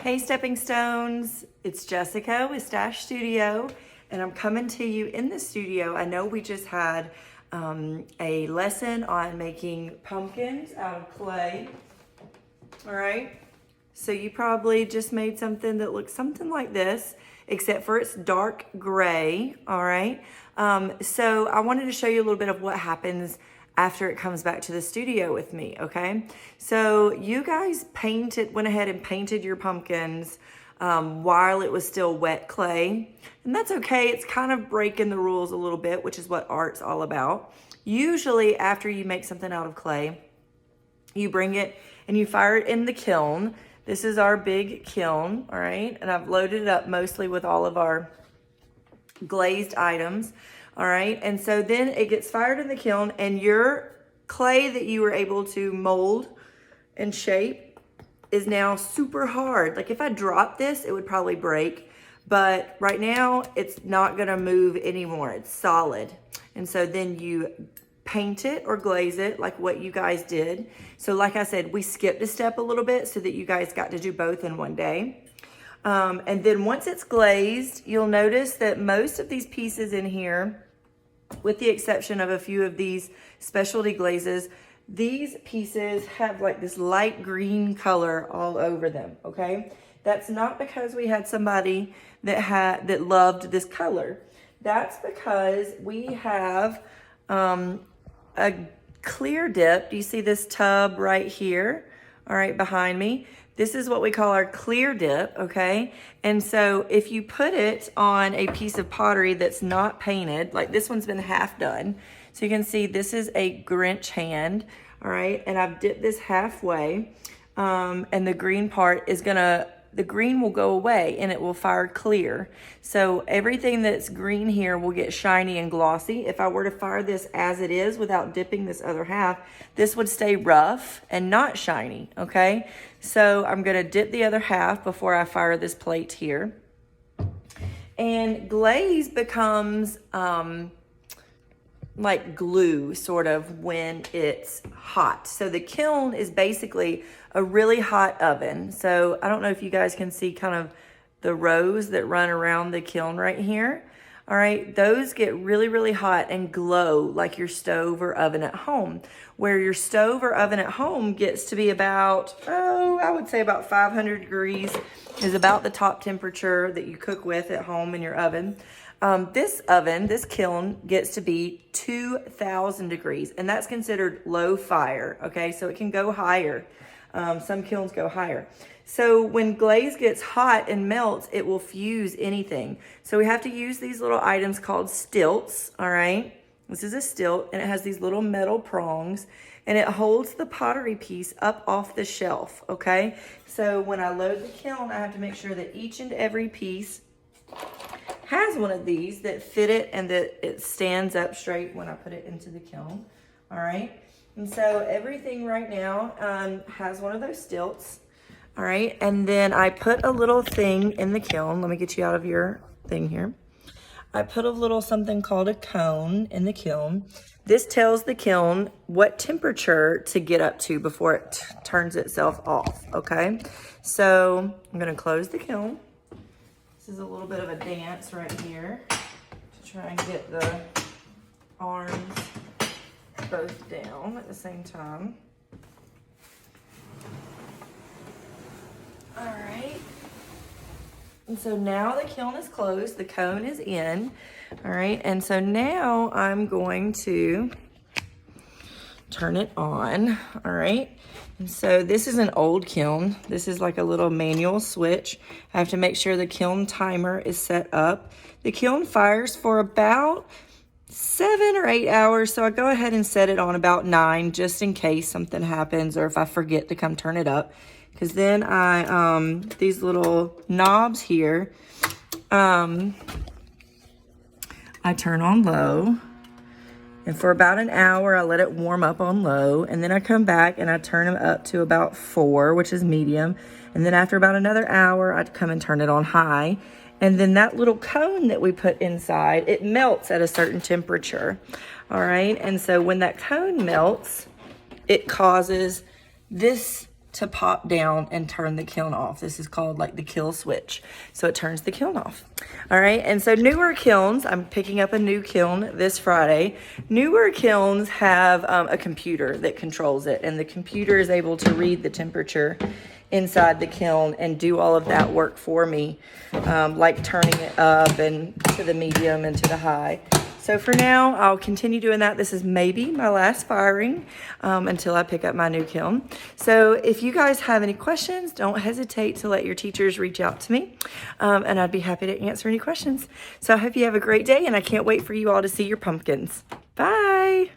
Hey Stepping Stones, it's Jessica with Stash Studio, and I'm coming to you in the studio. I know we just had a lesson on making pumpkins out of clay, all right? So you probably just made something that looks something like this, except for it's dark gray, all right? So I wanted to show you a little bit of what happens after it comes back to the studio with me, okay? So you guys went ahead and painted your pumpkins while it was still wet clay, and that's okay. It's kind of breaking the rules a little bit, which is what art's all about. Usually after you make something out of clay, you bring it and you fire it in the kiln. This is our big kiln, all right? And I've loaded it up mostly with all of our glazed items. All right, and so then it gets fired in the kiln, and your clay that you were able to mold and shape is now super hard. Like if I dropped this, it would probably break, but right now it's not gonna move anymore. It's solid. And so then you paint it or glaze it like what you guys did. So like I said, we skipped a step a little bit so that you guys got to do both in one day. And then once it's glazed, you'll notice that most of these pieces in here, with the exception of a few of these specialty glazes, these pieces have like this light green color all over them, okay? That's not because we had somebody that loved this color. That's because we have a clear dip. Do you see this tub right here? All right, behind me. This is what we call our clear dip, okay? And so if you put it on a piece of pottery that's not painted, like this one's been half done, so you can see this is a Grinch hand, all right? And I've dipped this halfway, and the green part is the green will go away and it will fire clear. So everything that's green here will get shiny and glossy. If I were to fire this as it is without dipping this other half, this would stay rough and not shiny, okay? So I'm gonna dip the other half before I fire this plate here. And glaze becomes like glue sort of when it's hot. So the kiln is basically a really hot oven. So I don't know if you guys can see kind of the rows that run around the kiln right here. All right, those get really, really hot and glow like your stove or oven at home. Where your stove or oven at home gets to be about, I would say about 500 degrees is about the top temperature that you cook with at home in your oven. This kiln gets to be 2,000 degrees, and that's considered low fire, okay? So it can go higher. Some kilns go higher. So when glaze gets hot and melts, it will fuse anything. So we have to use these little items called stilts, all right? This is a stilt, and it has these little metal prongs, and it holds the pottery piece up off the shelf, okay? So when I load the kiln, I have to make sure that each and every piece has one of these that fit it and that it stands up straight when I put it into the kiln, all right? And so everything right now has one of those stilts, all right? And then I put a little thing in the kiln. Let me get you out of your thing here. I put a little something called a cone in the kiln. This tells the kiln what temperature to get up to before it turns itself off, okay? So I'm gonna close the kiln. This is a little bit of a dance right here to try and get the arms both down at the same time. All right. And so now the kiln is closed, the cone is in. All right, and so now I'm going to turn it on, all right? And so this is an old kiln. This is like a little manual switch. I have to make sure the kiln timer is set up. The kiln fires for about 7 or 8 hours, so I go ahead and set it on about 9 just in case something happens or if I forget to come turn it up. Because then these little knobs here, I turn on low. And for about an hour, I let it warm up on low. And then I come back and I turn them up to about 4, which is medium. And then after about another hour, I'd come and turn it on high. And then that little cone that we put inside, it melts at a certain temperature. All right. And so when that cone melts, it causes this to pop down and turn the kiln off. This is called like the kill switch. So it turns the kiln off. All right, and so newer kilns, I'm picking up a new kiln this Friday. Newer kilns have a computer that controls it, and the computer is able to read the temperature inside the kiln and do all of that work for me, like turning it up and to the medium and to the high. So for now, I'll continue doing that. This is maybe my last firing until I pick up my new kiln. So if you guys have any questions, don't hesitate to let your teachers reach out to me, and I'd be happy to answer any questions. So I hope you have a great day, and I can't wait for you all to see your pumpkins. Bye.